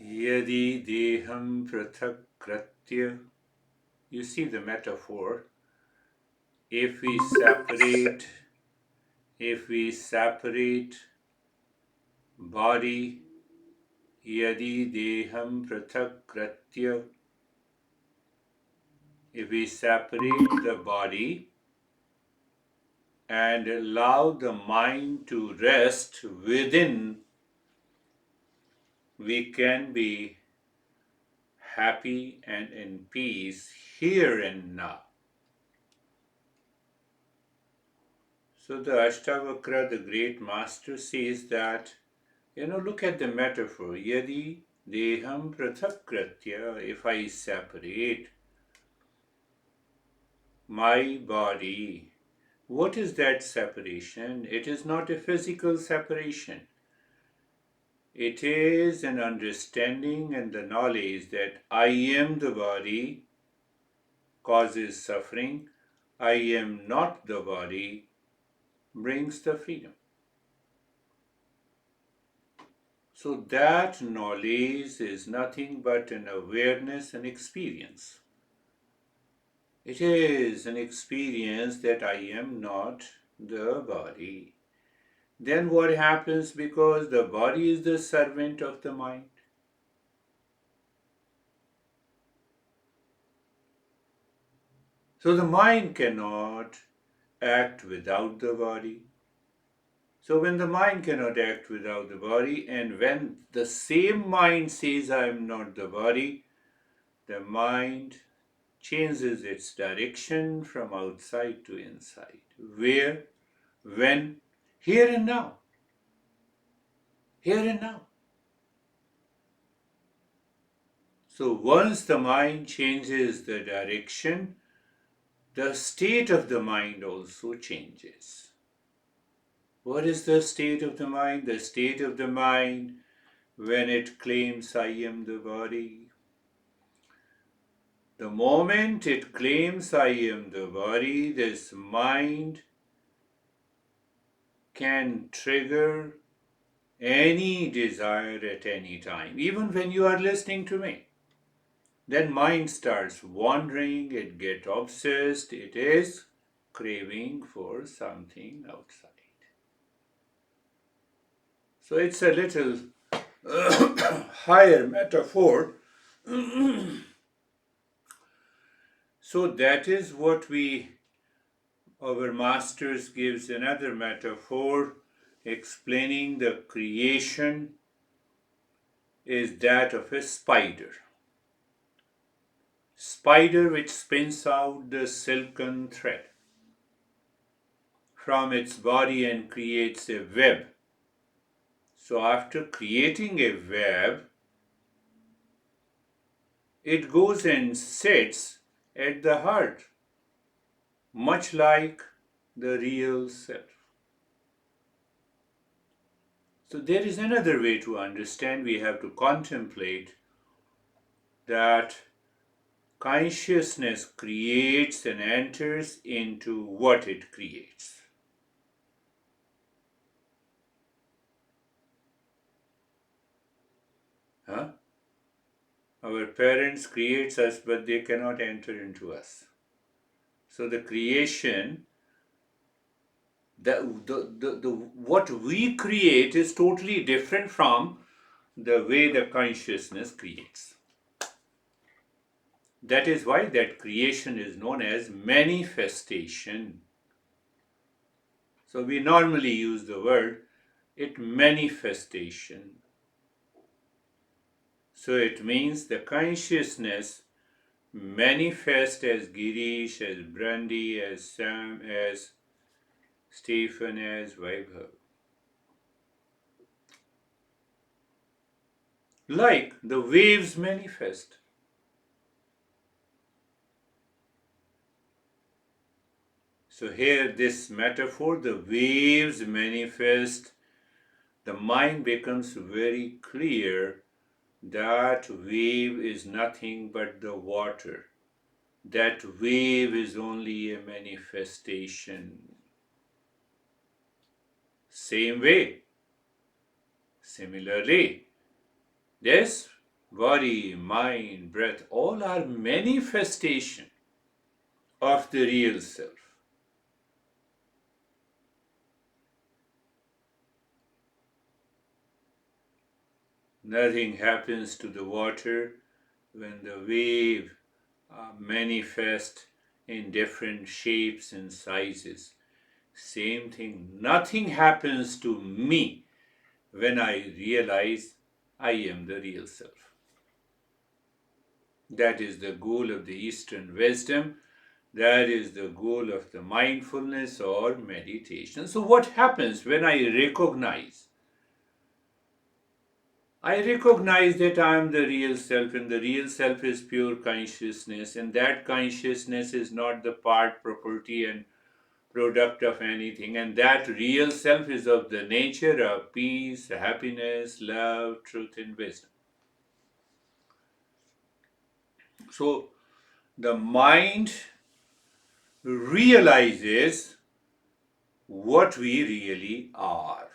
Yadi deham prathak kratya. You see the metaphor. If we separate body, yadi deham prathak kratya. If we separate the body and allow the mind to rest within, we can be happy and in peace here and now. So the Ashtavakra, the great master, says that, look at the metaphor. Yadi deham prathakratya, if I separate my body, what is that separation? It is not a physical separation. It is an understanding and the knowledge that I am the body causes suffering, I am not the body brings the freedom. So that knowledge is nothing but an awareness and experience. It is an experience that I am not the body. Then what happens, because the body is the servant of the mind? So the mind cannot act without the body. So when the mind cannot act without the body, and when the same mind says I am not the body, the mind changes its direction from outside to inside. Where? When? Here and now. Here and now. So once the mind changes the direction, the state of the mind also changes. What is the state of the mind? The state of the mind when it claims I am the body. The moment it claims I am the body, this mind can trigger any desire at any time, even when you are listening to me. Then mind starts wandering, it gets obsessed, it is craving for something outside. So it's a little higher metaphor. So that is what our masters gives another metaphor explaining the creation is that of a spider. Spider which spins out the silken thread from its body and creates a web. So after creating a web, it goes and sits at the heart, much like the real self. So there is another way to understand. We have to contemplate that consciousness creates and enters into what it creates. Huh? Our parents creates us, but they cannot enter into us. So the creation, what we create is totally different from the way the consciousness creates. That is why that creation is known as manifestation. So we normally use the word it manifestation. So it means the consciousness manifest as Girish, as Brandy, as Sam, as Stephen, as Vaibhav. Like the waves manifest. So here this metaphor, the waves manifest, the mind becomes very clear that wave is nothing but the water. That wave is only a manifestation. Same way, similarly, this Body, mind, breath, all are manifestation of the real self. Nothing happens to the water when the wave manifests in different shapes and sizes. Same thing, nothing happens to me when I realize I am the real self. That is the goal of the Eastern wisdom. That is the goal of the mindfulness or meditation. So, what happens when I recognize? I recognize that I am the real self, and the real self is pure consciousness, and that consciousness is not the part, property, and product of anything, and that real self is of the nature of peace, happiness, love, truth, and wisdom. So, the mind realizes what we really are.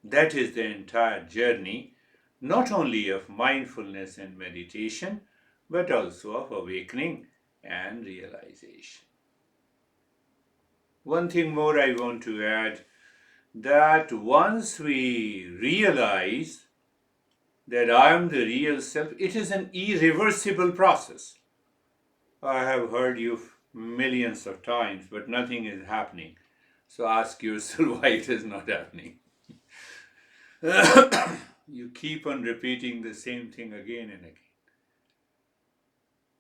That is the entire journey, not only of mindfulness and meditation, but also of awakening and realization. One thing more I want to add, that once we realize that I am the real self, it is an irreversible process. I have heard you millions of times, but nothing is happening. So ask yourself why it is not happening. You keep on repeating the same thing again and again.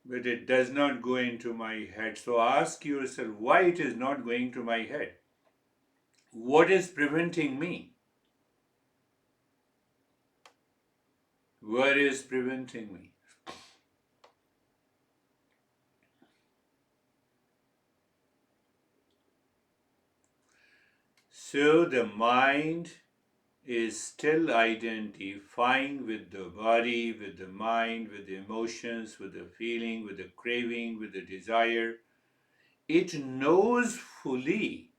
But it does not go into my head. So ask yourself why it is not going to my head. What is preventing me? What is preventing me? So the mind is still identifying with the body, with the mind, with the emotions, with the feeling, with the craving, with the desire. It knows fully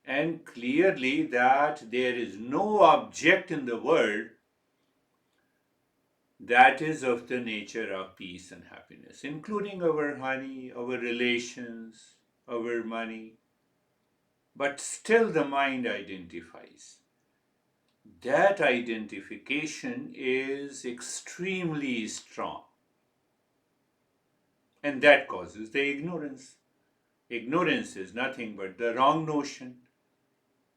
and clearly that there is no object in the world that is of the nature of peace and happiness, including our honey, our relations, our money. But still the mind identifies. That identification is extremely strong, and that causes the ignorance. Ignorance is nothing but the wrong notion,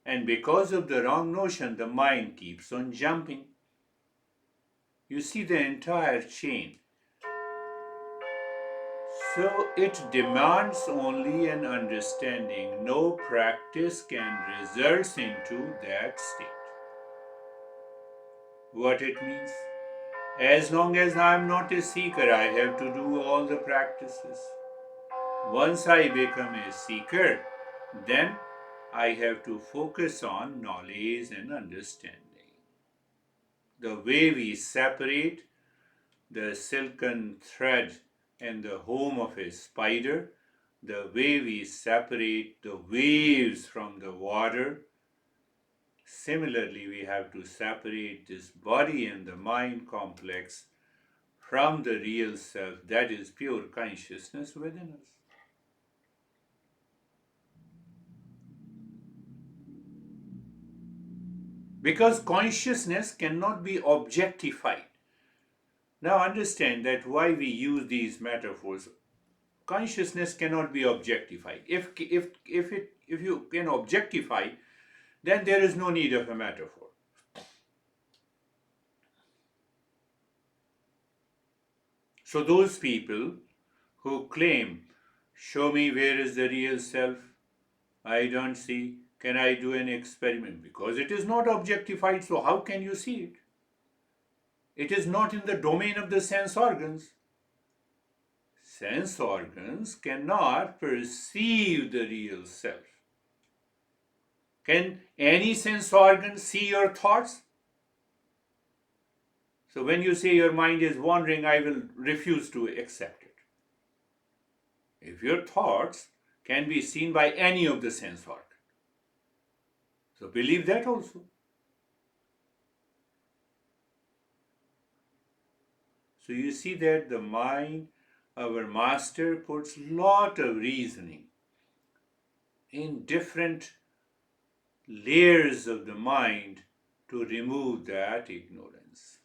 and because of the wrong notion, the mind keeps on jumping. You see the entire chain. So it demands only an understanding. No practice can result into that state. What it means? As long as I am not a seeker, I have to do all the practices. Once I become a seeker, then I have to focus on knowledge and understanding. The way we separate the silken thread and the home of a spider, the way we separate the waves from the water, similarly, we have to separate this body and the mind complex from the real self, that is pure consciousness within us. Because consciousness cannot be objectified. Now understand that why we use these metaphors. Consciousness cannot be objectified. If you can objectify, then there is no need of a metaphor. So those people who claim, show me where is the real self, I don't see, can I do an experiment? Because it is not objectified, so how can you see it? It is not in the domain of the sense organs. Sense organs cannot perceive the real self. Can any sense organ see your thoughts? So when you say your mind is wandering, I will refuse to accept it. If your thoughts can be seen by any of the sense organs, so believe that also. So you see that the mind, our master, puts lot of reasoning in different layers of the mind to remove that ignorance.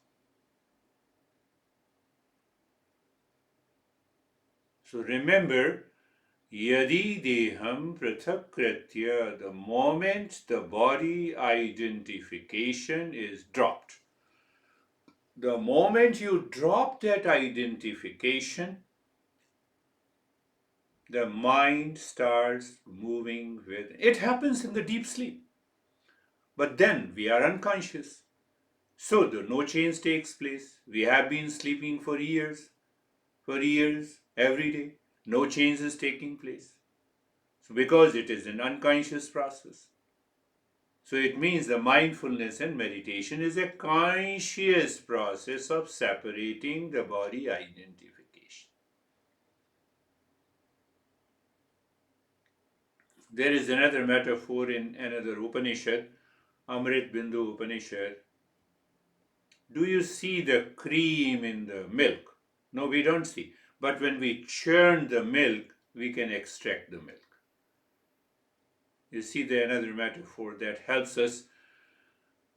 So remember, yadi deham prathakritya, the moment the body identification is dropped. The moment you drop that identification, the mind starts moving with it. Happens in the deep sleep. But then we are unconscious. So the no change takes place. We have been sleeping for years, every day. No change is taking place. So because it is an unconscious process. So it means the mindfulness and meditation is a conscious process of separating the body identification. There is another metaphor in another Upanishad, Amrit Bindu Upanishad. Do you see the cream in the milk? No, we don't see. But when we churn the milk, we can extract the milk. You see the another metaphor that helps us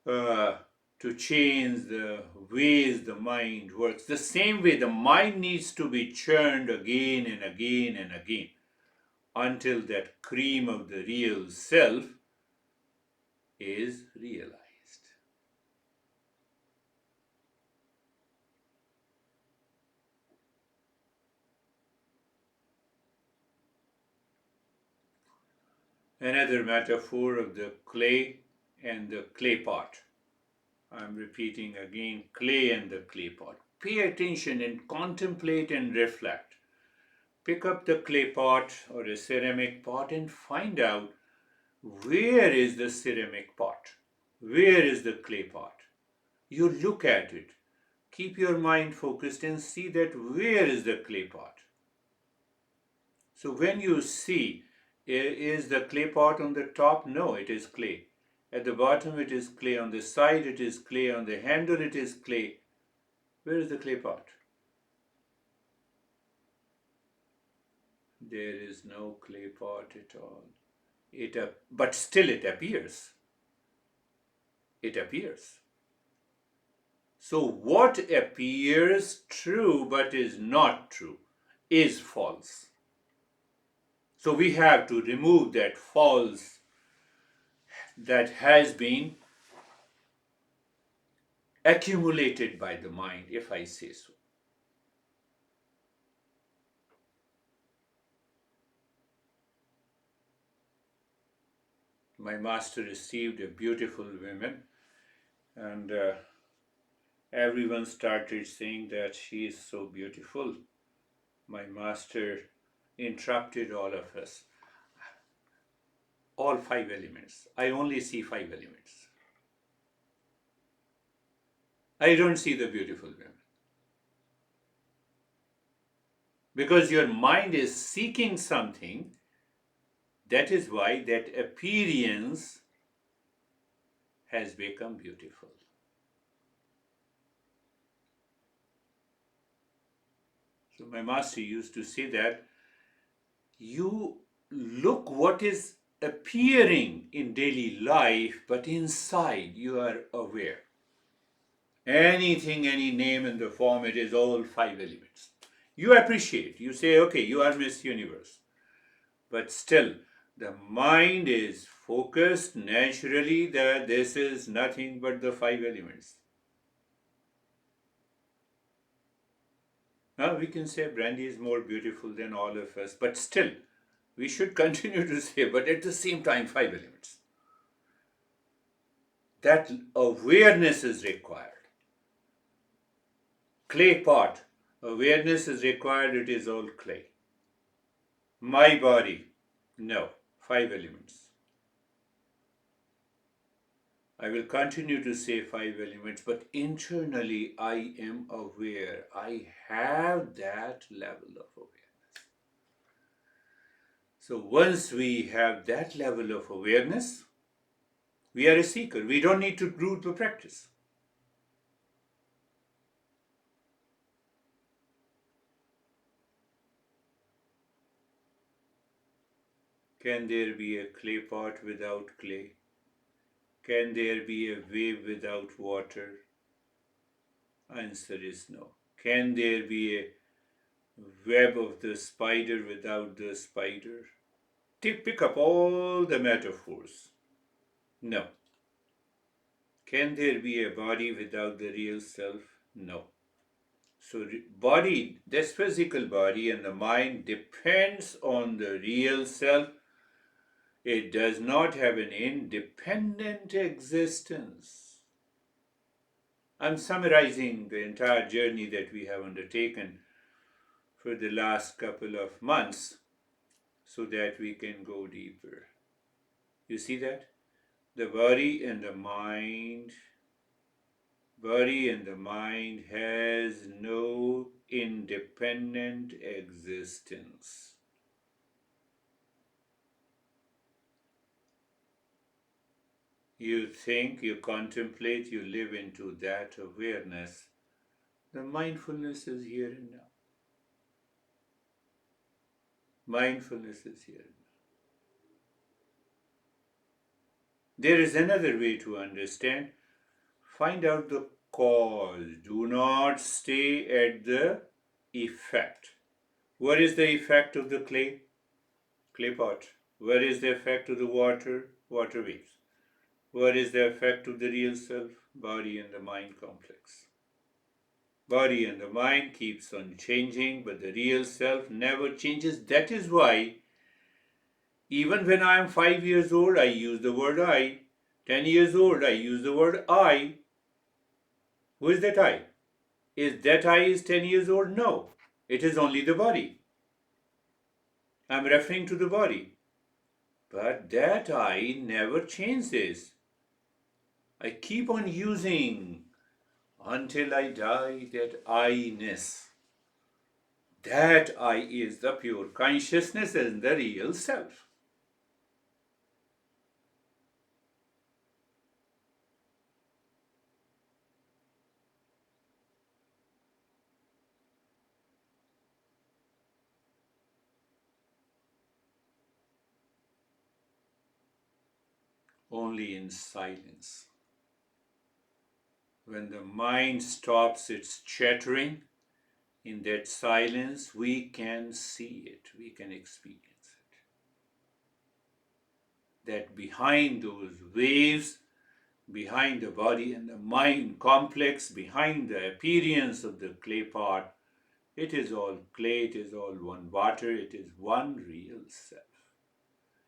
to change the ways the mind works. The same way the mind needs to be churned again and again and again until that cream of the real self is realized. Another metaphor of the clay and the clay pot. I'm repeating again, clay and the clay pot. Pay attention and contemplate and reflect. Pick up the clay pot or a ceramic pot and find out, where is the ceramic pot? Where is the clay pot? You look at it. Keep your mind focused and see that where is the clay pot. So when you see, is the clay pot on the top? No, it is clay. At the bottom it is clay. On the side it is clay. On the handle it is clay. Where is the clay pot? There is no clay pot at all. But still it appears. It appears. So what appears true but is not true is false. So we have to remove that false that has been accumulated by the mind, if I say so. My master received a beautiful woman, and everyone started saying that she is so beautiful. My master interrupted all of us. All 5 elements. I only see 5 elements. I don't see the beautiful women. Because your mind is seeking something, that is why that appearance has become beautiful. So my master used to say that you look what is appearing in daily life, but inside you are aware. Anything, any name in the form, it is all 5 elements. You appreciate, you say, okay, you are Miss Universe. But still, the mind is focused naturally that this is nothing but the 5 elements. Now we can say Brandy is more beautiful than all of us, but still, we should continue to say, but at the same time, 5 elements. That awareness is required. Clay pot, awareness is required, it is all clay. My body, no, 5 elements. I will continue to say 5 elements, but internally I am aware. I have that level of awareness. So once we have that level of awareness, we are a seeker. We don't need to do the practice. Can there be a clay pot without clay? Can there be a wave without water? Answer is no. Can there be a web of the spider without the spider? Pick up all the metaphors. No. Can there be a body without the real self? No. So body, this physical body and the mind depends on the real self. It does not have an independent existence. I'm summarizing the entire journey that we have undertaken for the last couple of months so that we can go deeper. You see that? The body and the mind has no independent existence. You think, you contemplate, you live into that awareness. The mindfulness is here and now. Mindfulness is here and now. There is another way to understand. Find out the cause. Do not stay at the effect. What is the effect of the clay? Clay pot. What is the effect of the water? Water waves. What is the effect of the real self? Body and the mind complex. Body and the mind keeps on changing, but the real self never changes. That is why even when I am 5 years old, I use the word I. 10 years old, I use the word I. Who is that I? Is that I is 10 years old? No. It is only the body. I am referring to the body. But that I never changes. I keep on using until I die that I-ness. That I is the pure consciousness and the real self. Only in silence. When the mind stops its chattering, in that silence we can see it, we can experience it. That behind those waves, behind the body and the mind complex, behind the appearance of the clay pot, it is all clay, it is all one water, it is one real self.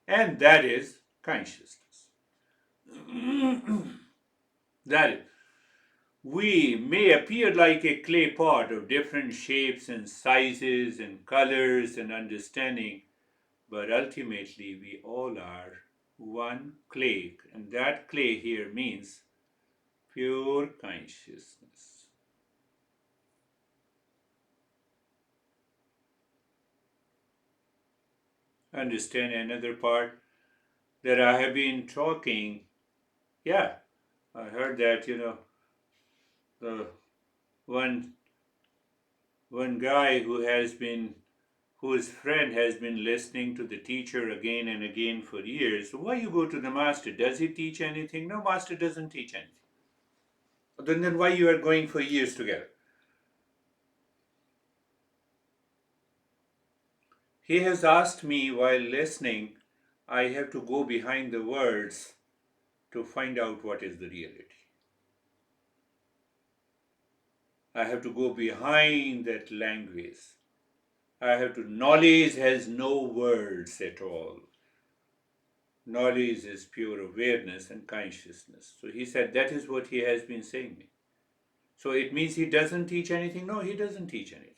And that is consciousness. That is. We may appear like a clay pot of different shapes and sizes and colors and understanding, but ultimately we all are one clay, and that clay here means pure consciousness. Understand another part that I have been talking. Yeah, I heard that, the one guy whose friend has been listening to the teacher again and again for years. So why you go to the master? Does he teach anything? No, master doesn't teach anything. Then why you are going for years together? He has asked me while listening, I have to go behind the words to find out what is the reality. I have to go behind that language. Knowledge has no words at all. Knowledge is pure awareness and consciousness. So he said that is what he has been saying me. So it means he doesn't teach anything? No, he doesn't teach anything.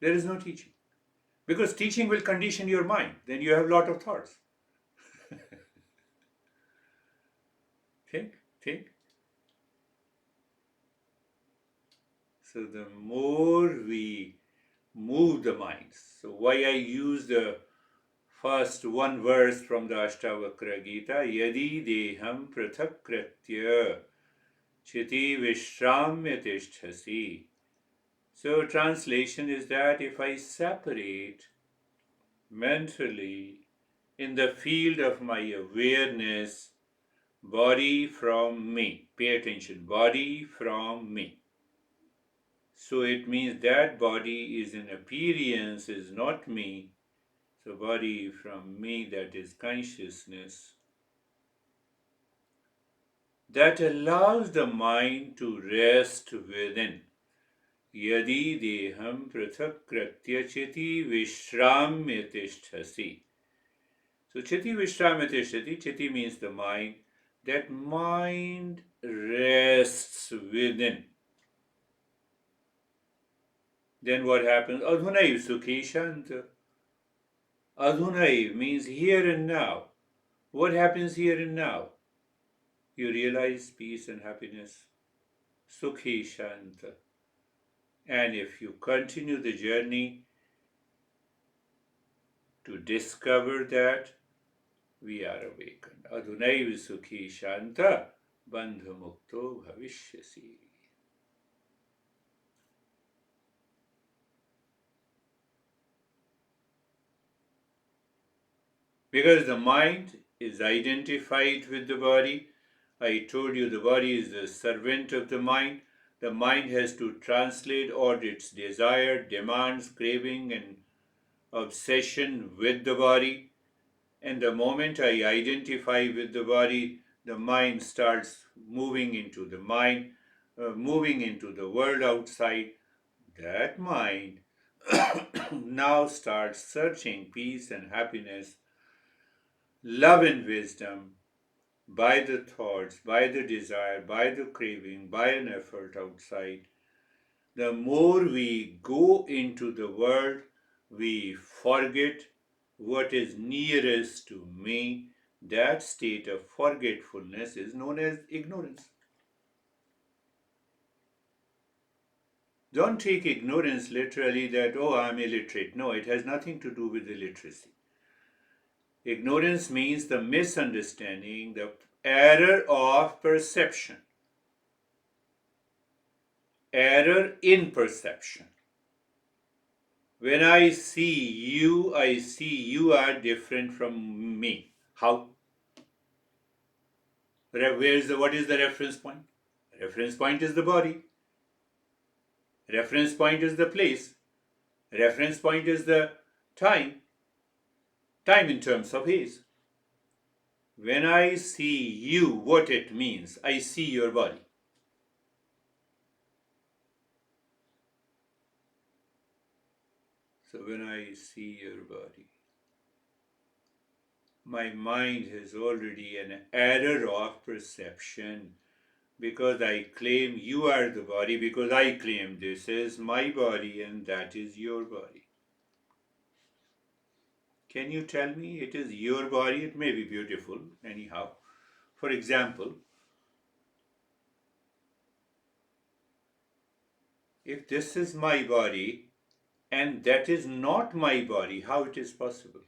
There is no teaching. Because teaching will condition your mind. Then you have a lot of thoughts. Think. So the more we move the minds. So why I use the first one verse from the Ashtavakra Gita, Yadi deham prathakritya chiti vishramya tishthasi. So translation is that if I separate mentally in the field of my awareness, body from me. Pay attention, body from me. So it means that body is an appearance, is not me. So body from me, that is consciousness, that allows the mind to rest within. Yadi deham prathak kratya chiti vishramya tisthasi. So chiti vishramya tisthati, chiti means the mind. That mind rests within. Then what happens? Adhunaiv sukhi shanta. Adhunaiv means here and now. What happens here and now? You realize peace and happiness. Sukhi shanta. And if you continue the journey to discover that, we are awakened. Adhunaiv sukhi shanta bandha mukto bhavishyasi. Because the mind is identified with the body. I told you the body is the servant of the mind. The mind has to translate all its desire, demands, craving, and obsession with the body. And the moment I identify with the body, the mind starts moving into the mind, moving into the world outside. That mind now starts searching peace and happiness, love and wisdom by the thoughts, by the desire, by the craving, by an effort outside. The more we go into the world, we forget what is nearest to me. That state of forgetfulness is known as ignorance. Don't take ignorance literally that, oh, I'm illiterate. No, it has nothing to do with illiteracy. Ignorance means the misunderstanding, the error of perception. Error in perception. When I see you are different from me. How? What is the reference point? Reference point is the body. Reference point is the place. Reference point is the time. Time in terms of age. When I see you, what it means, I see your body. So when I see your body, my mind has already an error of perception because I claim you are the body, because I claim this is my body and that is your body. Can you tell me it is your body? It may be beautiful, anyhow. For example, if this is my body and that is not my body, how it is possible?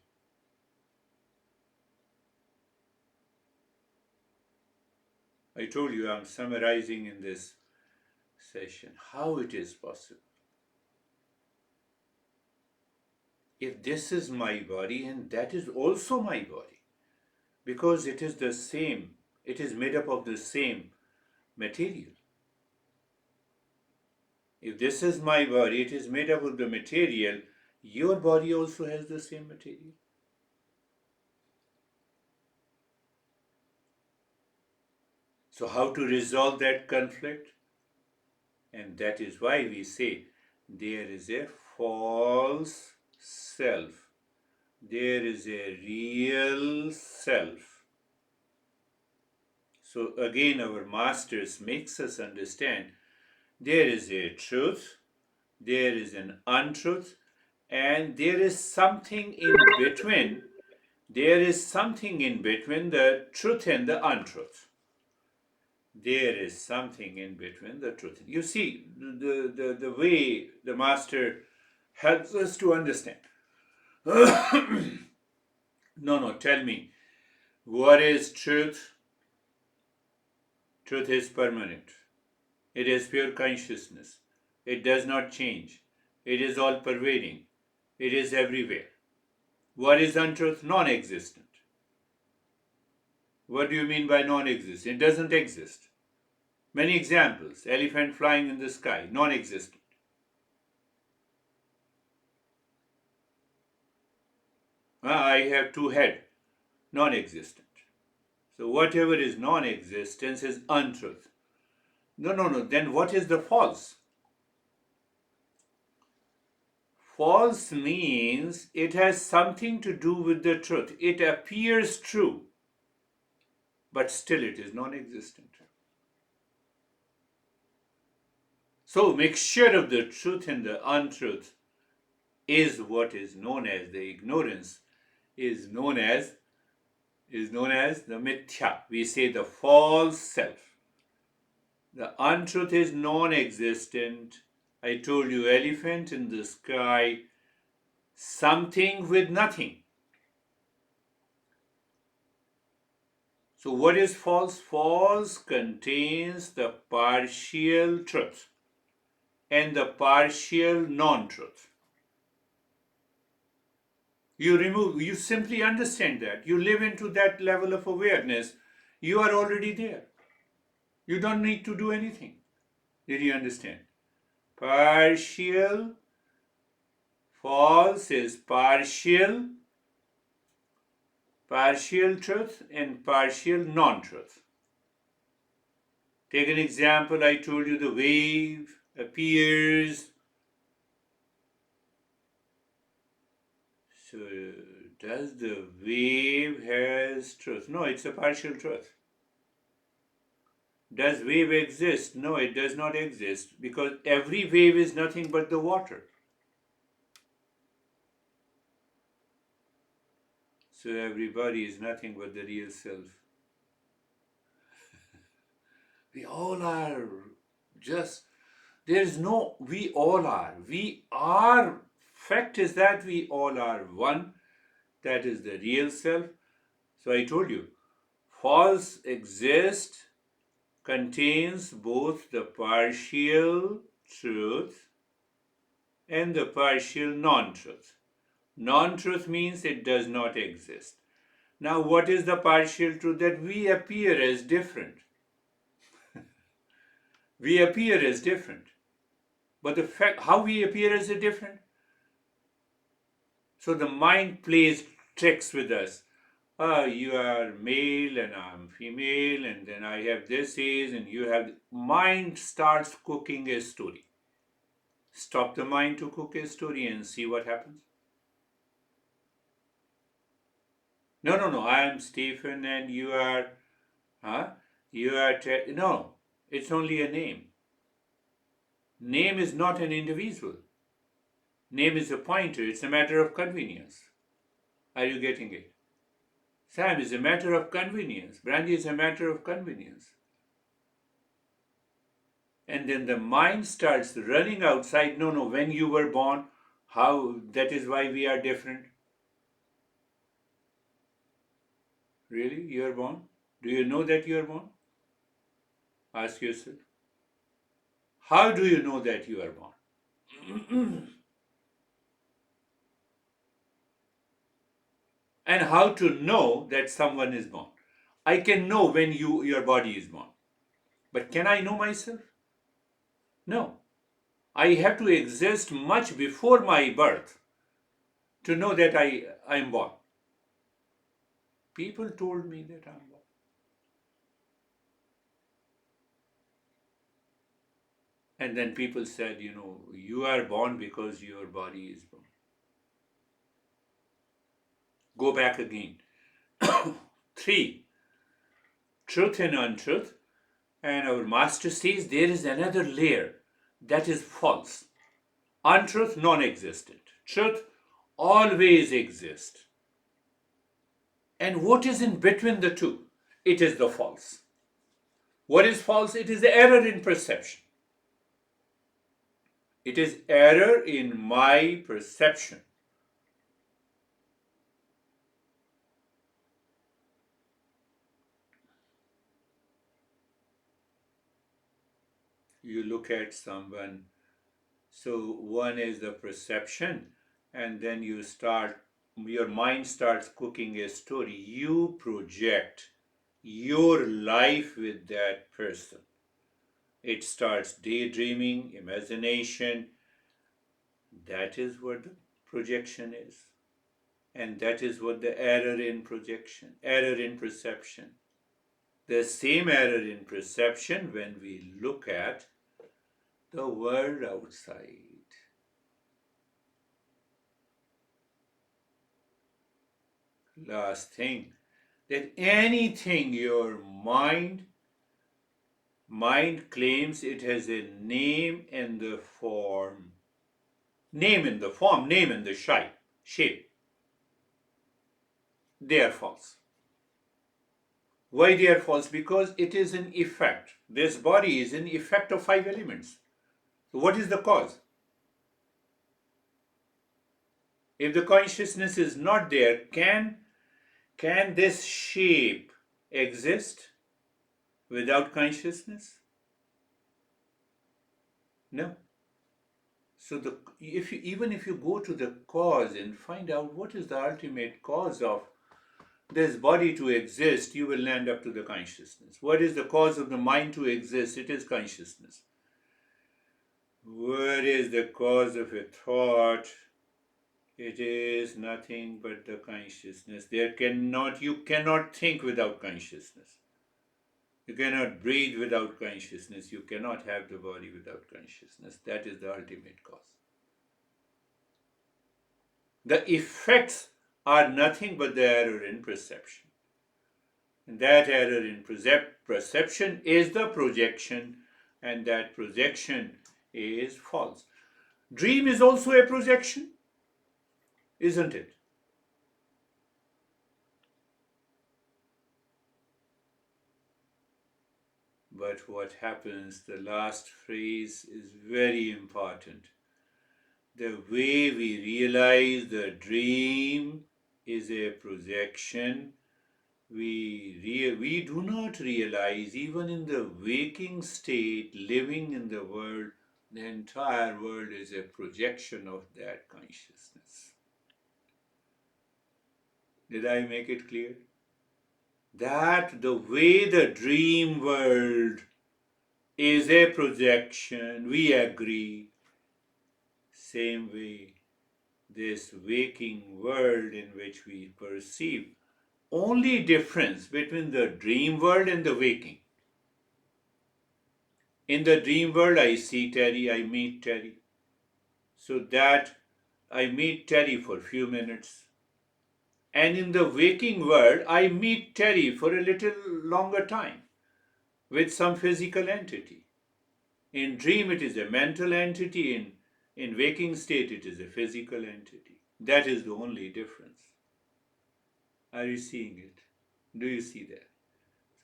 I told you I'm summarizing in this session how it is possible. If this is my body and that is also my body, because it is the same, it is made up of the same material. If this is my body, it is made up of the material, your body also has the same material. So how to resolve that conflict? And that is why we say there is a false self. There is a real self. So again our masters makes us understand there is a truth, there is an untruth, and there is something in between. There is something in between the truth and the untruth. There is something in between the truth. You see, the way the master helps us to understand. No, tell me, what is truth? Truth is permanent. It is pure consciousness. It does not change. It is all pervading. It is everywhere. What is untruth? Non-existent. What do you mean by non-existent? It doesn't exist. Many examples. Elephant flying in the sky, non-existent. I have two heads, non-existent. So whatever is non-existence is untruth. No. Then what is the false? False means it has something to do with the truth. It appears true, but still it is non-existent. So mixture of the truth and the untruth is what is known as the ignorance, is known as the mithya. We say the false self. The untruth is non-existent. I told you, elephant in the sky, something with nothing. So what is false? False contains the partial truth and the partial non-truth. You simply understand that. You live into that level of awareness. You are already there. You don't need to do anything. Did you understand? Partial, false is partial truth and partial non-truth. Take an example. I told you the wave appears. So does the wave has truth? No, it's a partial truth. Does wave exist? No, it does not exist, because every wave is nothing but the water. So everybody is nothing but the real self. We all are just, there's no we all are. We are, fact is that we all are one. That is the real self. So I told you, false exist contains both the partial truth and the partial non-truth. Non-truth means it does not exist. Now, what is the partial truth? That we appear as different. We appear as different. But the fact, how we appear as different? So the mind plays tricks with us. You are male and I'm female, and then I have this age and you have. Mind starts cooking a story. Stop the mind to cook a story and see what happens. No. I am Stephen and you are. You are. No, it's only a name. Name is not an individual. Name is a pointer. It's a matter of convenience. Are you getting it? Sam is a matter of convenience. Brandy is a matter of convenience. And then the mind starts running outside. No, when you were born, how, that is why we are different. Really? You are born? Do you know that you are born? Ask yourself. How do you know that you are born? And how to know that someone is born? I can know when your body is born. But can I know myself? No. I have to exist much before my birth to know that I am born. People told me that I'm born. And then people said, you are born because your body is born. Go back again. 3. Truth and untruth. And our master says there is another layer that is false. Untruth, non-existent. Truth, always exists. And what is in between the two? It is the false. What is false? It is the error in perception. It is error in my perception. You look at someone, so one is the perception, and then you start your mind starts cooking a story. You project your life with that person. It starts daydreaming, imagination. That is what the projection is. And that is what the error in projection, error in perception. The same error in perception when we look at the world outside. Last thing, that anything your mind claims it has a name and the form. Name in the form, name in the shape. They are false. Why they are false? Because it is an effect. This body is an effect of 5 elements. So what is the cause? If the consciousness is not there, can this shape exist without consciousness? No. So even if you go to the cause and find out what is the ultimate cause of this body to exist, you will land up to the consciousness. What is the cause of the mind to exist? It is consciousness. What is the cause of a thought? It is nothing but the consciousness. You cannot think without consciousness. You cannot breathe without consciousness. You cannot have the body without consciousness. That is the ultimate cause. The effects are nothing but the error in perception. And that error in perception is the projection, and that projection is false. Dream is also a projection, isn't it? But what happens, the last phrase is very important. The way we realize the dream is a projection, we do not realize, even in the waking state, living in the world, the entire world is a projection of that consciousness. Did I make it clear? That the way the dream world is a projection, we agree. Same way, this waking world in which we perceive, only difference between the dream world and the waking. In the dream world, I see Terry, I meet Terry. So that I meet Terry for a few minutes. And in the waking world, I meet Terry for a little longer time with some physical entity. In dream, it is a mental entity. In waking state, it is a physical entity. That is the only difference. Are you seeing it? Do you see that?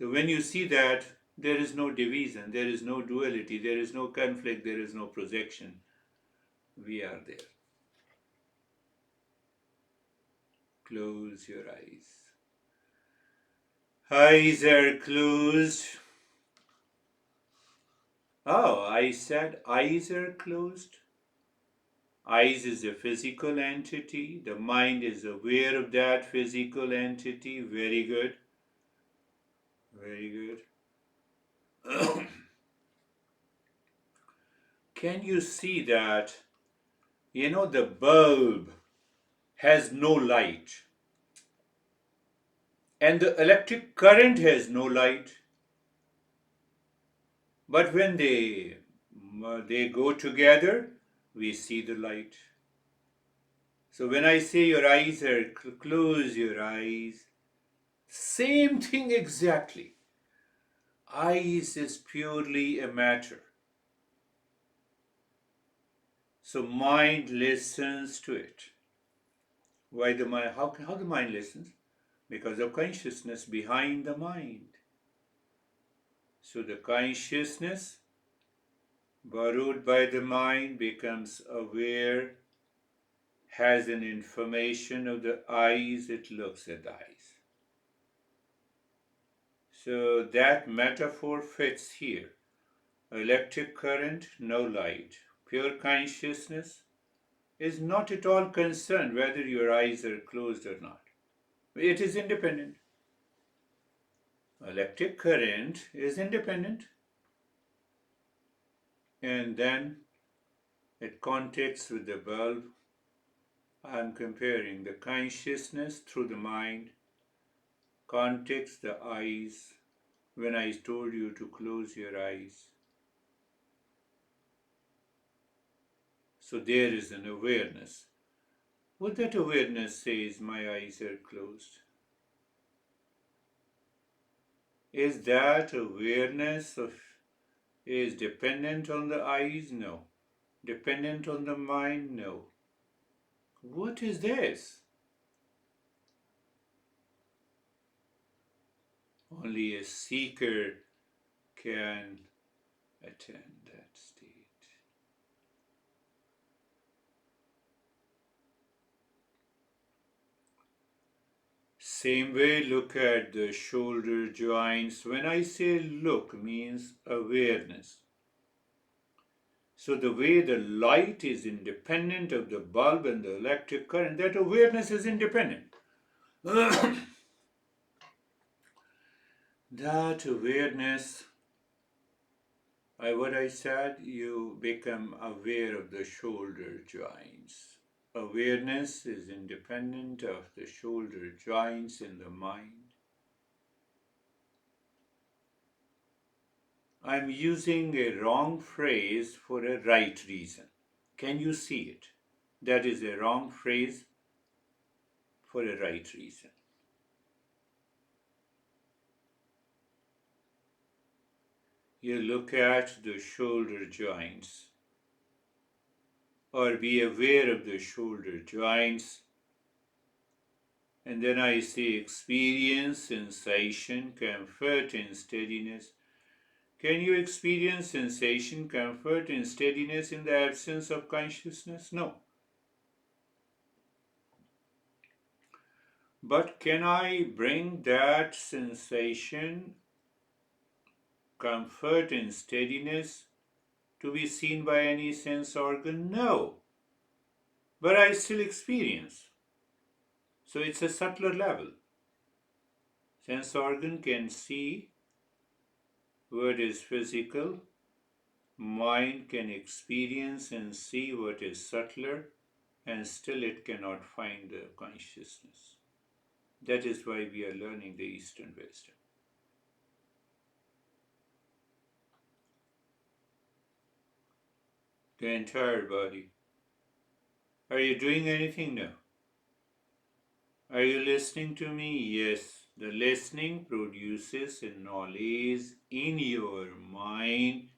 So when you see that, there is no division, there is no duality, there is no conflict, there is no projection. We are there. Close your eyes. Eyes are closed. Oh, I said eyes are closed. Eyes is a physical entity. The mind is aware of that physical entity. Very good. Very good. Can you see that, the bulb has no light and the electric current has no light? But when they go together, we see the light. So when I say your eyes are close your eyes, same thing exactly. Eyes is purely a matter. So mind listens to it. Why the mind? How the mind listens? Because of consciousness behind the mind. So the consciousness borrowed by the mind becomes aware, has an information of the eyes, it looks at the eyes. So that metaphor fits here. Electric current, no light. Pure consciousness, is not at all concerned whether your eyes are closed or not. It is independent. Electric current is independent. And then it contacts with the bulb. I am comparing the consciousness through the mind, contacts the eyes when I told you to close your eyes. So there is an awareness. What that awareness says, my eyes are closed. Is that awareness is dependent on the eyes? No. Dependent on the mind? No. What is this? Only a seeker can attain that state. Same way, look at the shoulder joints. When I say look, means awareness. So the way the light is independent of the bulb and the electric current, that awareness is independent. That awareness, what I said, you become aware of the shoulder joints. Awareness is independent of the shoulder joints in the mind. I'm using a wrong phrase for a right reason. Can you see it? That is a wrong phrase for a right reason. You look at the shoulder joints, or be aware of the shoulder joints, and then I say experience, sensation, comfort, and steadiness. Can you experience sensation, comfort, and steadiness in the absence of consciousness? No. But can I bring that sensation, comfort, and steadiness to be seen by any sense organ? No. But I still experience. So it's a subtler level. Sense organ can see what is physical. Mind can experience and see what is subtler, and still it cannot find the consciousness. That is why we are learning the Eastern wisdom. The entire body. Are you doing anything now? Are you listening to me? Yes. The listening produces a knowledge in your mind.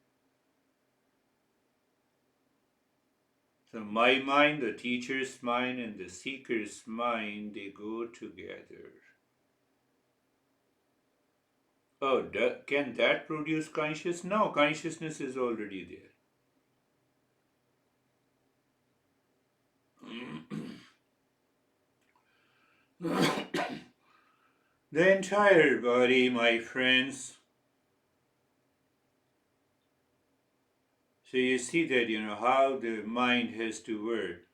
So my mind, the teacher's mind, and the seeker's mind, they go together. Oh, can that produce consciousness? No, consciousness is already there. The entire body, my friends. So you see that, how the mind has to work.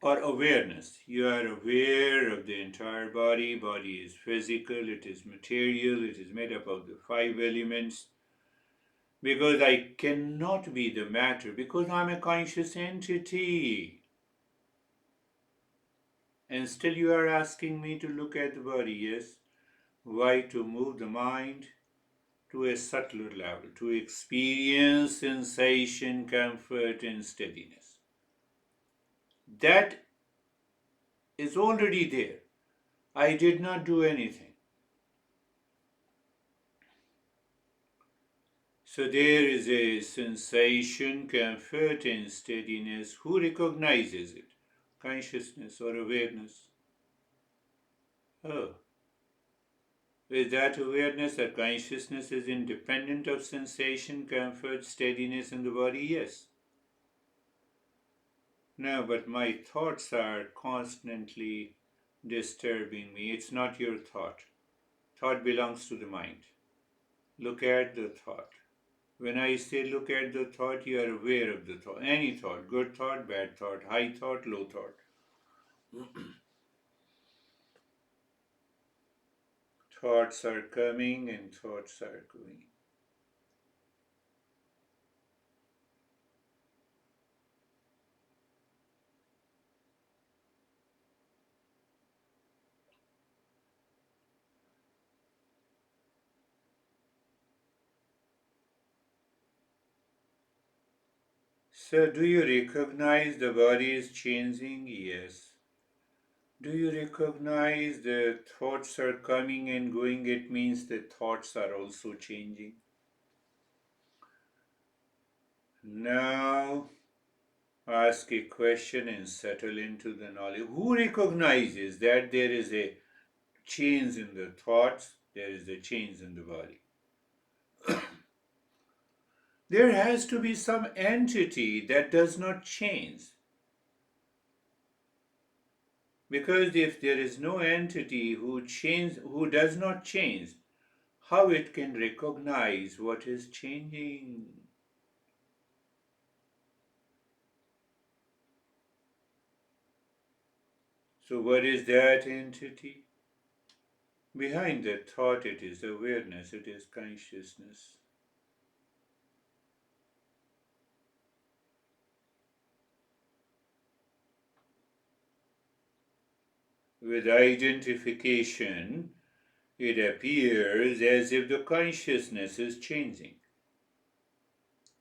Or awareness. You are aware of the entire body. Body is physical, it is material, it is made up of the 5 elements. Because I cannot be the matter, because I'm a conscious entity. And still you are asking me to look at the body, yes? Why? To move the mind to a subtler level, to experience sensation, comfort, and steadiness. That is already there. I did not do anything. So there is a sensation, comfort, and steadiness. Who recognizes it? Consciousness or awareness? Oh. Is that awareness that consciousness is independent of sensation, comfort, steadiness in the body? Yes. No, but my thoughts are constantly disturbing me. It's not your thought. Thought belongs to the mind. Look at the thought. When I say look at the thought, you are aware of the thought. Any thought, good thought, bad thought, high thought, low thought. Thoughts are coming and thoughts are going. So, do you recognize the body is changing? Yes. Do you recognize the thoughts are coming and going? It means the thoughts are also changing. Now, ask a question and settle into the knowledge. Who recognizes that there is a change in the thoughts, there is a change in the body? There has to be some entity that does not change. Because if there is no entity who does not change, how it can recognize what is changing? So what is that entity? Behind that thought, it is awareness, it is consciousness. With identification, it appears as if the consciousness is changing.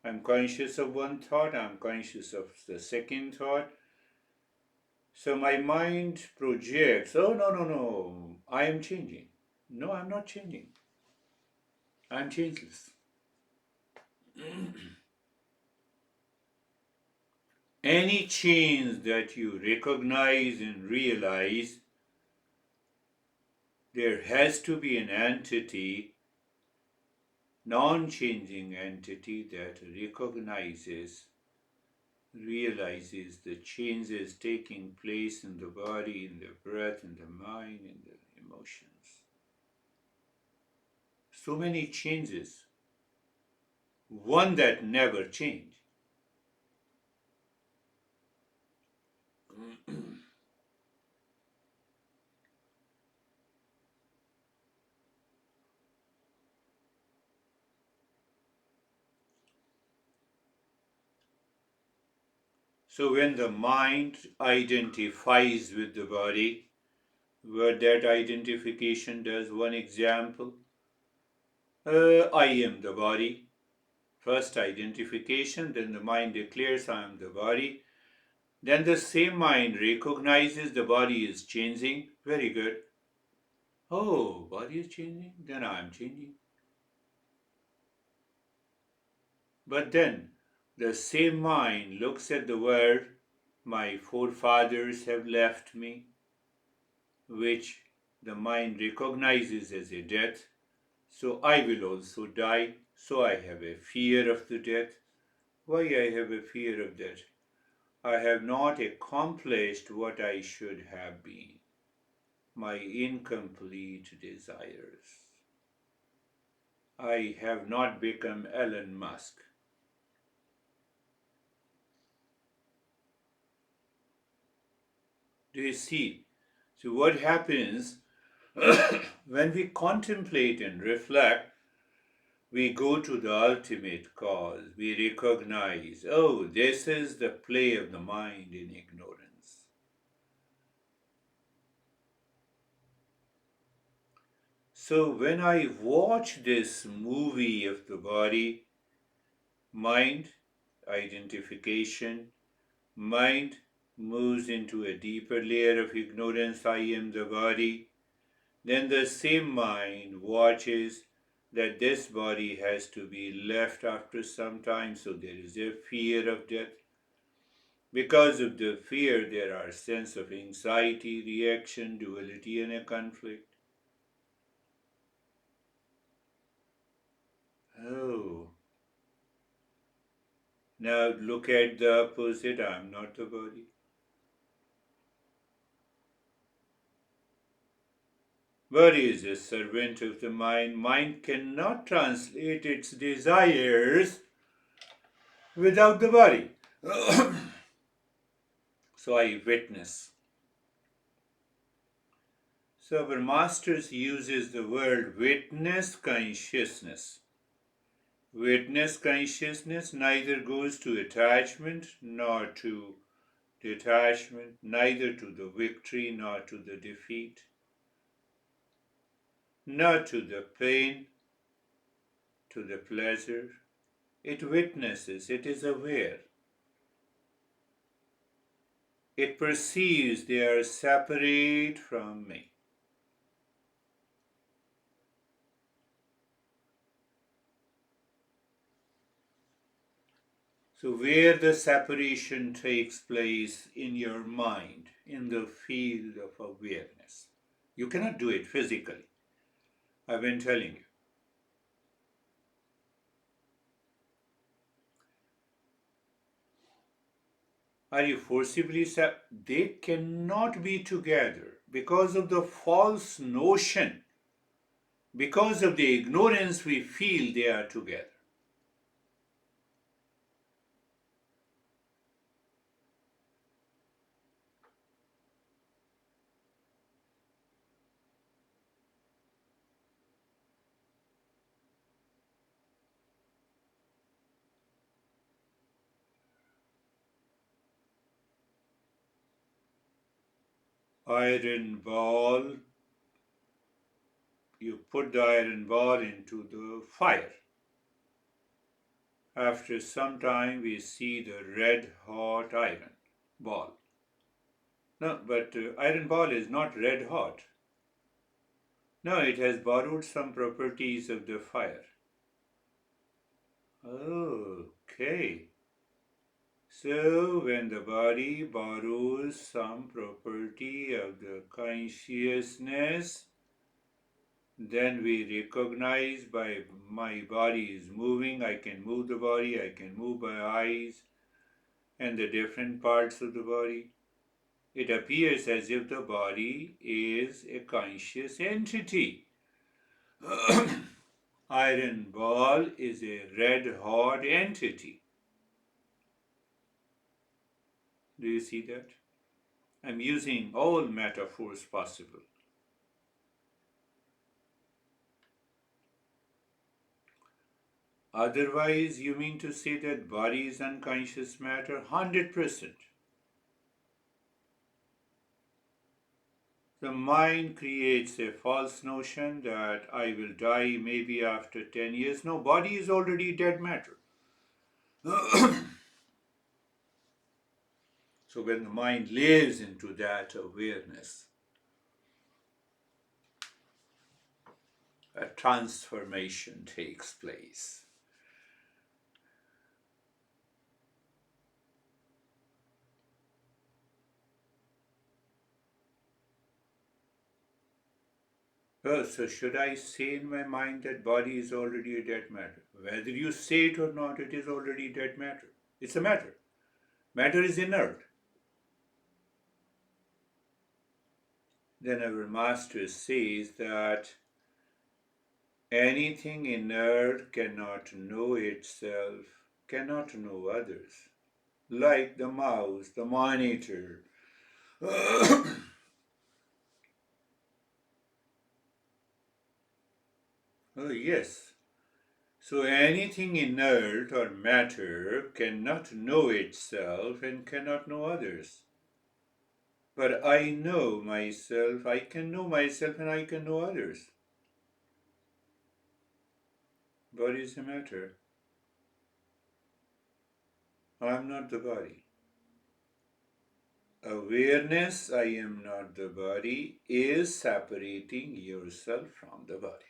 I'm conscious of one thought, I'm conscious of the second thought. So my mind projects, oh, no, no, no, I am changing. No, I'm not changing. I'm changeless. Any change that you recognize and realize, there has to be an entity, non-changing entity that realizes the changes taking place in the body, in the breath, in the mind, in the emotions. So many changes, one that never changed. So when the mind identifies with the body, what that identification does, one example, I am the body. First identification, then the mind declares I am the body. Then the same mind recognizes the body is changing. Very good. Oh, body is changing, then I am changing. But then the same mind looks at the world, my forefathers have left me, which the mind recognizes as a death. So I will also die. So I have a fear of the death. Why I have a fear of death? I have not accomplished what I should have been. My incomplete desires. I have not become Elon Musk. Do you see? So, what happens when we contemplate and reflect? We go to the ultimate cause. We recognize, oh, this is the play of the mind in ignorance. So, when I watch this movie of the body, mind, identification, mind moves into a deeper layer of ignorance, I am the body. Then the same mind watches that this body has to be left after some time, so there is a fear of death. Because of the fear, there are sense of anxiety, reaction, duality, and a conflict. Oh, now look at the opposite. I'm not the body. Body is a servant of the mind. Mind cannot translate its desires without the body. So I witness. So our masters uses the word witness consciousness. Witness consciousness neither goes to attachment nor to detachment, neither to the victory nor to the defeat, nor to the pain, to the pleasure. It witnesses, it is aware. It perceives they are separate from me. So, where the separation takes place in your mind, in the field of awareness, you cannot do it physically. I've been telling you. Are you forcibly they cannot be together because of the false notion, because of the ignorance we feel they are together. Iron ball, you put the iron ball into the fire. After some time, we see the red hot iron ball. No, but iron ball is not red hot. No, it has borrowed some properties of the fire. Okay. So, when the body borrows some property of the consciousness, then we recognize by my body is moving, I can move the body, I can move my eyes and the different parts of the body. It appears as if the body is a conscious entity. Iron ball is a red hot entity. Do you see that? I'm using all metaphors possible. Otherwise, you mean to say that body is unconscious matter? 100%. The mind creates a false notion that I will die maybe after 10 years. No, body is already dead matter. So when the mind lives into that awareness, a transformation takes place. Oh, so should I say in my mind that body is already a dead matter? Whether you say it or not, it is already dead matter. It's a matter. Matter is inert. Then our master says that anything inert cannot know itself, cannot know others. Like the mouse, the monitor. Oh, yes. So anything inert or matter cannot know itself and cannot know others. But I know myself, I can know myself and I can know others. Body is a matter. I am not the body. Awareness, I am not the body, is separating yourself from the body.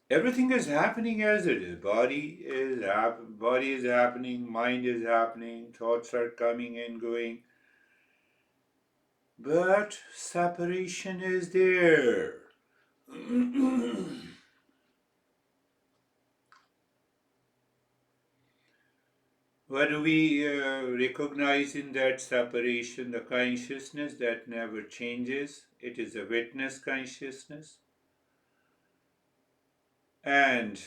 Everything is happening as it is. Body is happening, mind is happening, thoughts are coming and going. But separation is there. What do we recognize in that separation? The consciousness that never changes. It is a witness consciousness. And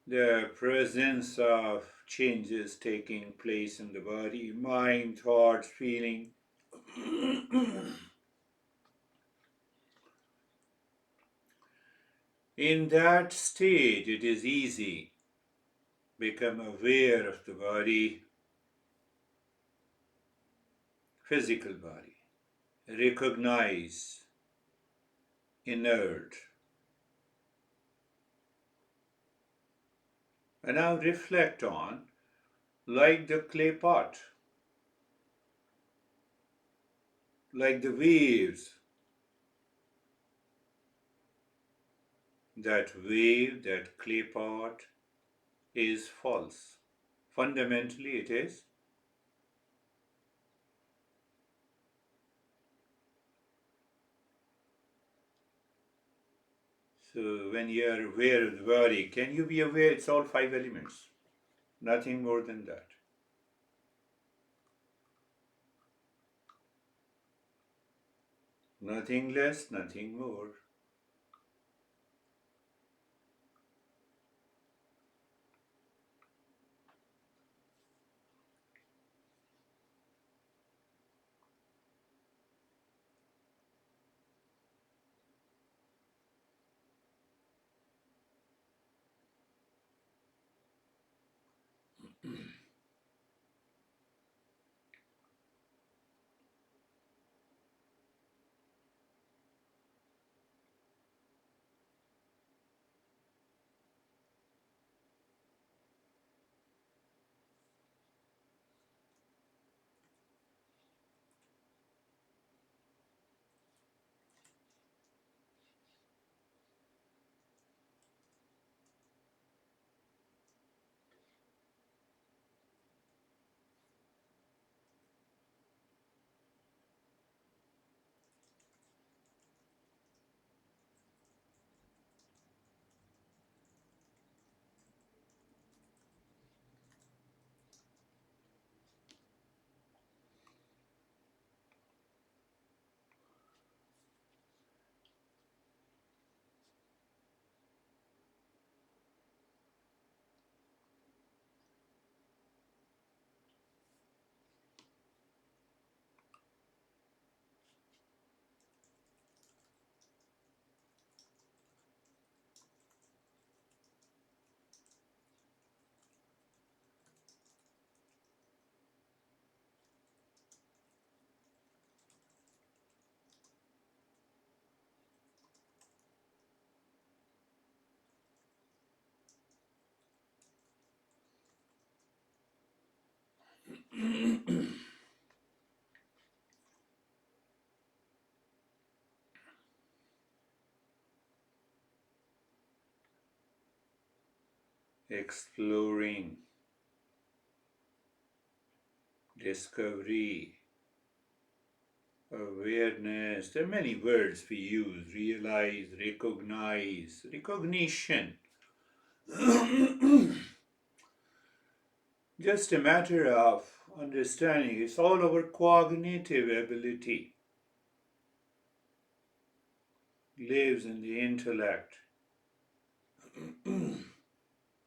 the presence of changes taking place in the body, mind, thoughts, feeling. In that state, it is easy become aware of the body, physical body, recognize inert, and now reflect on like the clay pot, like the waves. That wave, that clay pot is false. Fundamentally, it is. So, when you are aware of the body, can you be aware it's all five elements? Nothing more than that. Nothing less, nothing more. Exploring, discovery, awareness. There are many words we use: realize, recognize, recognition. Just a matter of understanding. It's all our cognitive ability, lives in the intellect,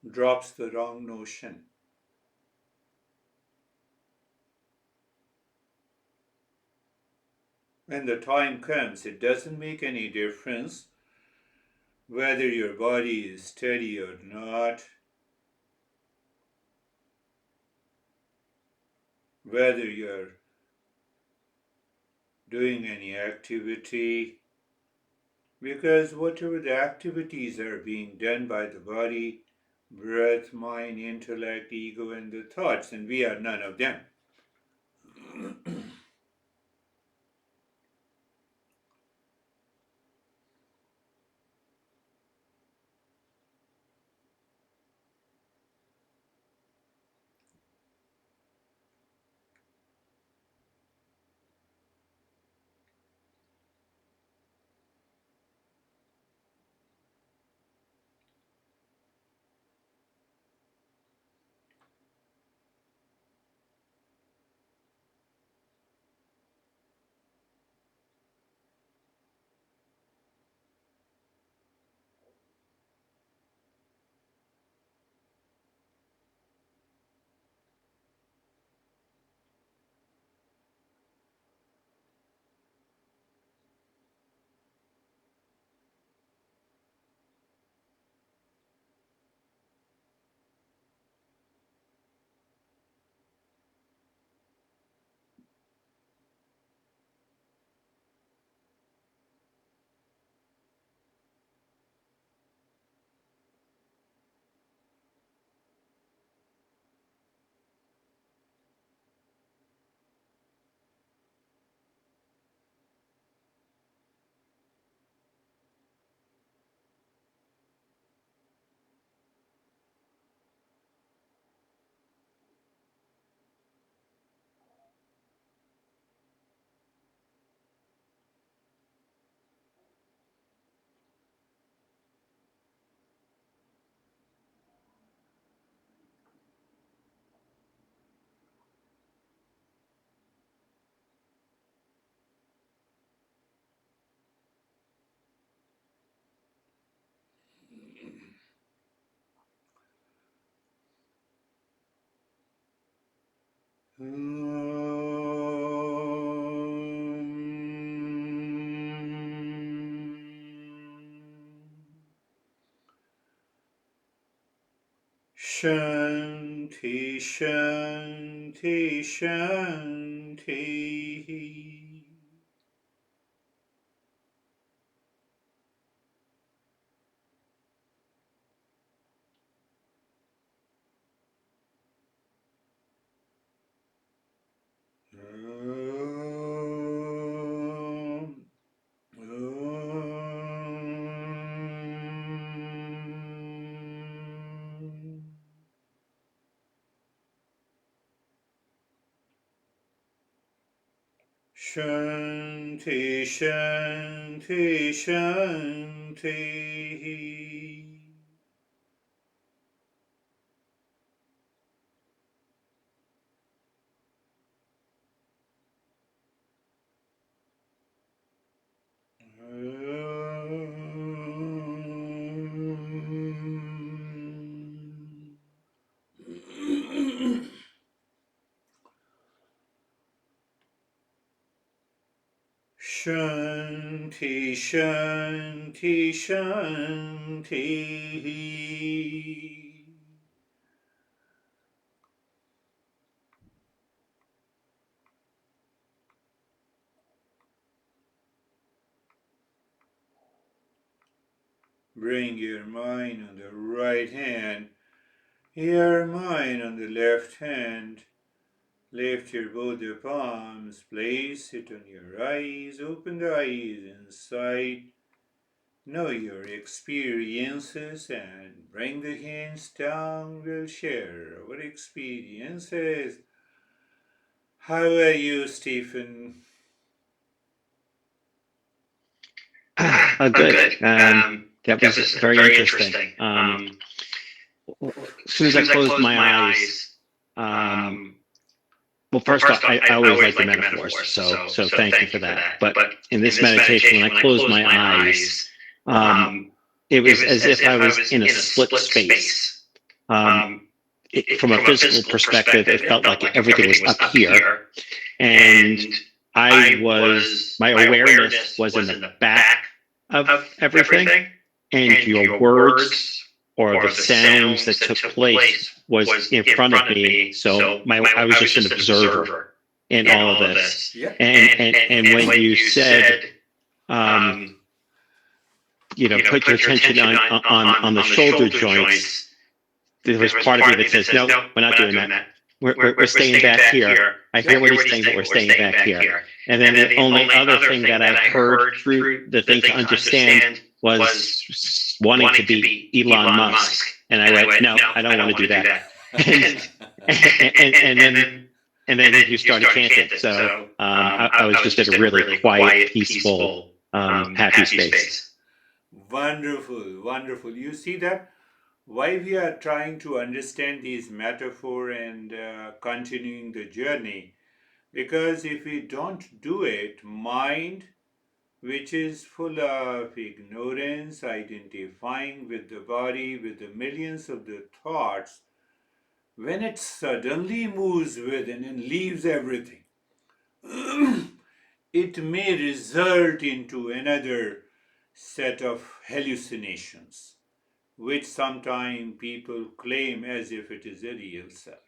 drops the wrong notion. When the time comes, it doesn't make any difference whether your body is steady or not, whether you're doing any activity, because whatever the activities are being done by the body, breath, mind, intellect, ego, and the thoughts, and we are none of them. Shanti, Shanti, Shanti. Shanti, Shanti, Shanti. Shanti, Shanti, Shanti. Bring your mind on the right hand, your mind on the left hand. Lift your both your palms, place it on your eyes, open the eyes inside. Know your experiences and bring the hands down. We'll share our experiences. How are you, Stephen? Good. That was very interesting. As soon as I closed my eyes, well, first off, I always like the metaphors, so thank you for that. But in this meditation, when I closed my eyes, it was as if I was in a split space. From a physical perspective, it felt like everything was up here, and my awareness was in the back of everything, and your words or the sounds that took place was in front of me. So I was just an observer in all of this. Yeah. And when you said, put your attention on the shoulder joints, there was part of me that says, no, we're not doing that. We're staying back here. I hear what he's saying, but we're staying back here. And then the only other thing that I heard through the thing to understand was wanting to be Elon Musk. And I went, no, I don't want to do that. And then you started chanting. So I was just in a really quiet, peaceful, happy space. Wonderful, wonderful. You see that? Why we are trying to understand these metaphor and continuing the journey, because if we don't do it, mind, which is full of ignorance, identifying with the body, with the millions of the thoughts, when it suddenly moves within and leaves everything, it may result into another set of hallucinations, which sometimes people claim as if it is a real self.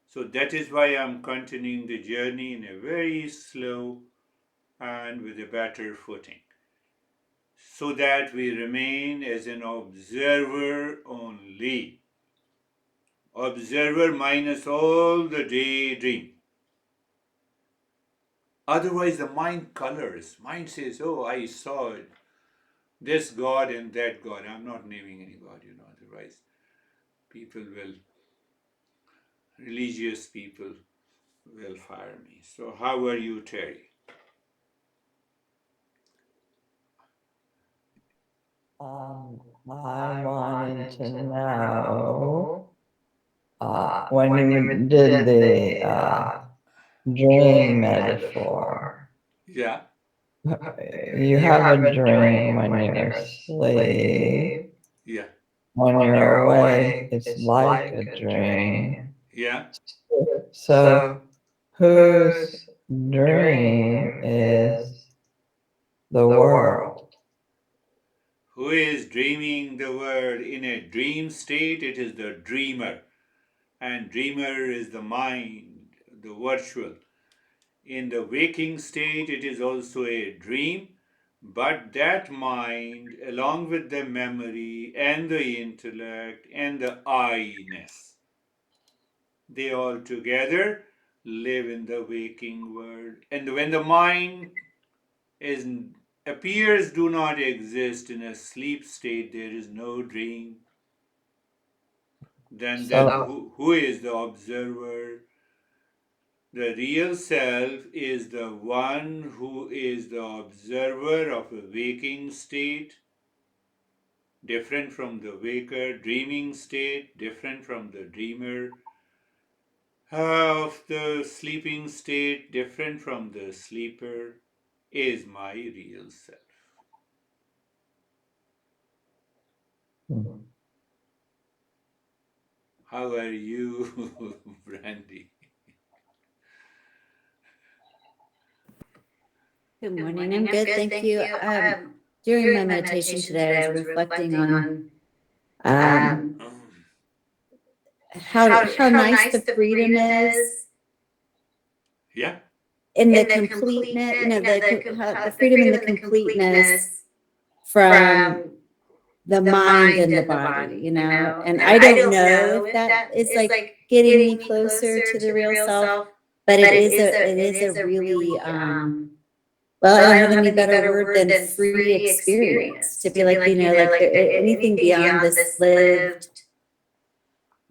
So that is why I'm continuing the journey in a very slow and with a better footing, so that we remain as an observer only. Observer minus all the daydream. Otherwise, the mind colors. Mind says, oh, I saw it. This God and that God. I'm not naming any God, otherwise people will, religious people will fire me. So how are you, Terry? I wanted to know when you did the dream metaphor. Yeah. You have a dream when you're asleep. Yeah. When you're awake, it's like a dream. Yeah. So, whose dream is the world? Who is dreaming the world? In a dream state, it is the dreamer. And dreamer is the mind, the virtual. In the waking state, it is also a dream, but that mind, along with the memory and the intellect and the I-ness, they all together live in the waking world. And when the mind is appears do not exist in a sleep state, there is no dream. Then who is the observer? The real self is the one who is the observer of a waking state, different from the waker, dreaming state, different from the dreamer, of the sleeping state, different from the sleeper, is my real self. How are you, Brandy? Good morning. I'm good, thank you. During my meditation today, I was reflecting on how nice the freedom is Yeah. in the completeness. The freedom and the completeness from the mind and the body. And I don't know if that is like getting me closer to the real self, but it is a really well, I don't have any better word than free experience to be like, anything beyond this lived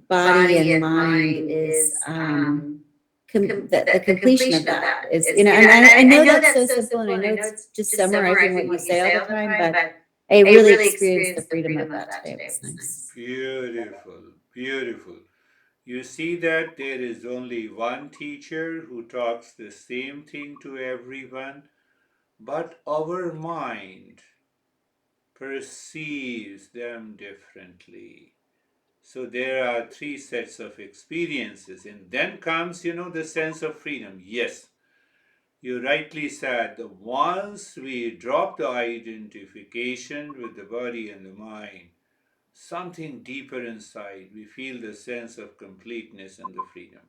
body and mind is the completion of that is, and I know that's so simple, and I know it's just summarizing what you say all the time, but I really experienced the freedom of that today. It was nice. Beautiful, beautiful. You see that there is only one teacher who talks the same thing to everyone, but our mind perceives them differently. So there are three sets of experiences, and then comes, the sense of freedom. Yes, you rightly said that once we drop the identification with the body and the mind, something deeper inside, we feel the sense of completeness and the freedom.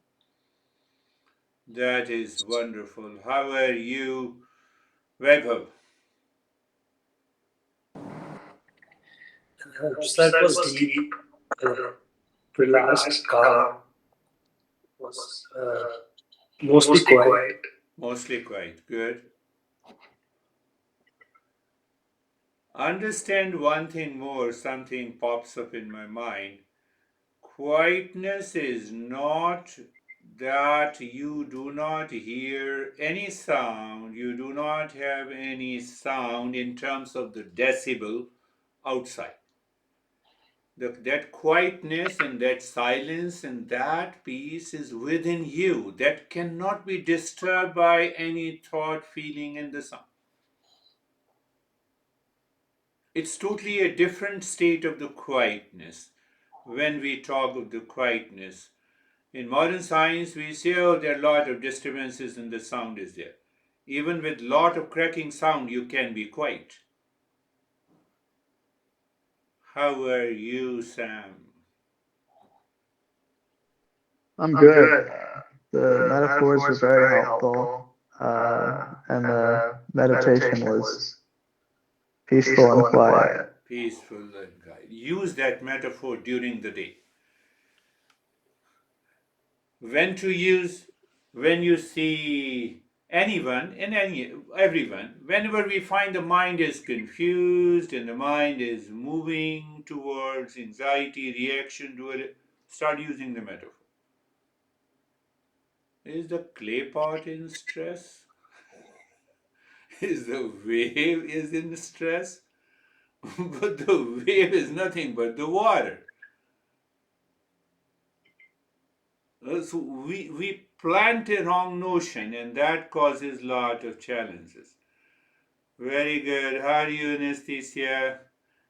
That is wonderful. How are you, Vaibhav? That was deep, relaxed, calm, was mostly quiet. Mostly quiet. Good. Understand one thing more, something pops up in my mind. Quietness is not that you do not hear any sound, you do not have any sound in terms of the decibel outside. That quietness and that silence and that peace is within you, that cannot be disturbed by any thought, feeling, and the sound. It's totally a different state of the quietness. When we talk of the quietness, in modern science, we say, oh, there are a lot of disturbances and the sound is there. Even with lot of cracking sound, you can be quiet. How are you, Sam? I'm good. The metaphors were very helpful, and the meditation was peaceful and quiet. Peaceful and quiet. Use that metaphor during the day. When to use, when you see anyone and everyone, whenever we find the mind is confused and the mind is moving towards anxiety, reaction to it, start using the metaphor. Is the clay pot in stress? Is the wave is in stress? But the wave is nothing but the water. So we plant a wrong notion, and that causes lot of challenges. Very good. How are you, Anesthesia?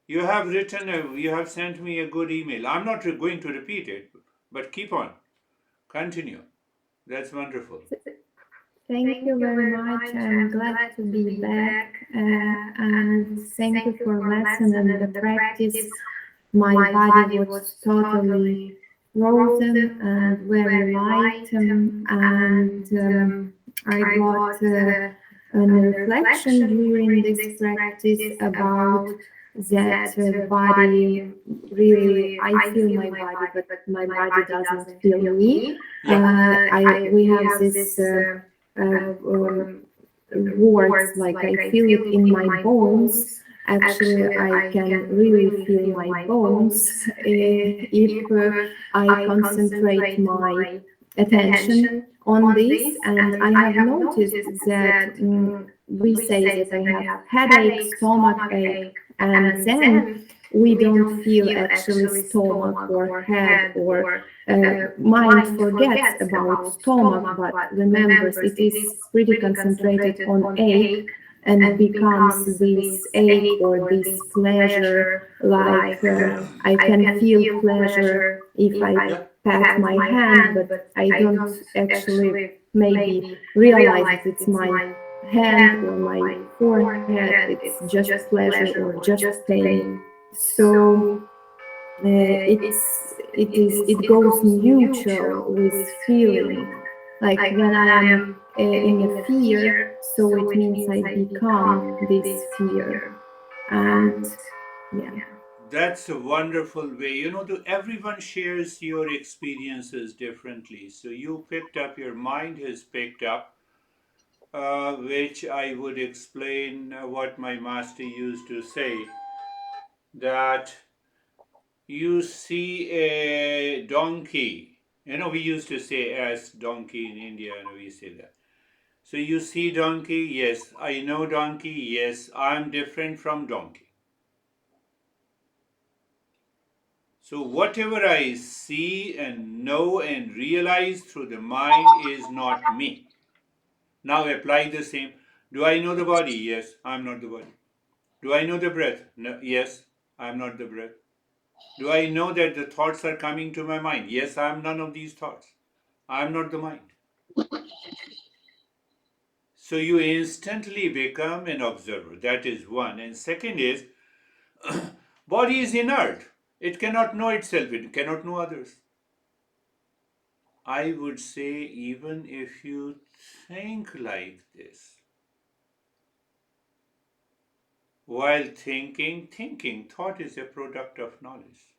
You have you have sent me a good email. I'm not going to repeat it, but keep on. Continue. That's wonderful. Thank you very much. I'm glad to be back. And thank you for lesson and the practice. My body was totally frozen and very light, and I got a reflection during this practice about that body. Really, I feel my body, but my body doesn't feel me. We have this words like I feel it in my bones. Actually, I can really feel my bones if I concentrate my attention on this. And I have noticed that we say that I have headache, stomach ache, and then we don't feel actually stomach or head, or mind forgets about stomach, but remembers it is pretty concentrated on ache, and becomes this ache or this pleasure, like I can feel pleasure if I pat my hand, but I don't actually maybe realize that it's my hand or my forehead, it's just pleasure or just pain. So it goes mutual with feeling. Like when I am in a fear, so it means I become this fear. And yeah. That's a wonderful way. Everyone shares your experiences differently. So you picked up, your mind has picked up, which I would explain what my master used to say, that you see a donkey. We used to say as donkey in India, and we say that. So you see donkey, yes, I know donkey, yes, I'm different from donkey. So whatever I see and know and realize through the mind is not me. Now apply the same. Do I know the body? Yes, I'm not the body. Do I know the breath? No, yes, I'm not the breath. Do I know that the thoughts are coming to my mind? Yes, I'm none of these thoughts. I'm not the mind. So you instantly become an observer. That is one. And second is, body is inert. It cannot know itself. It cannot know others. I would say, even if you think like this, while thinking, thought is a product of knowledge.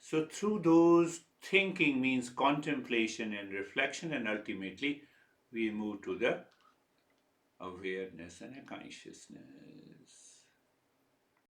So through those, thinking means contemplation and reflection, and ultimately we move to the awareness and a consciousness.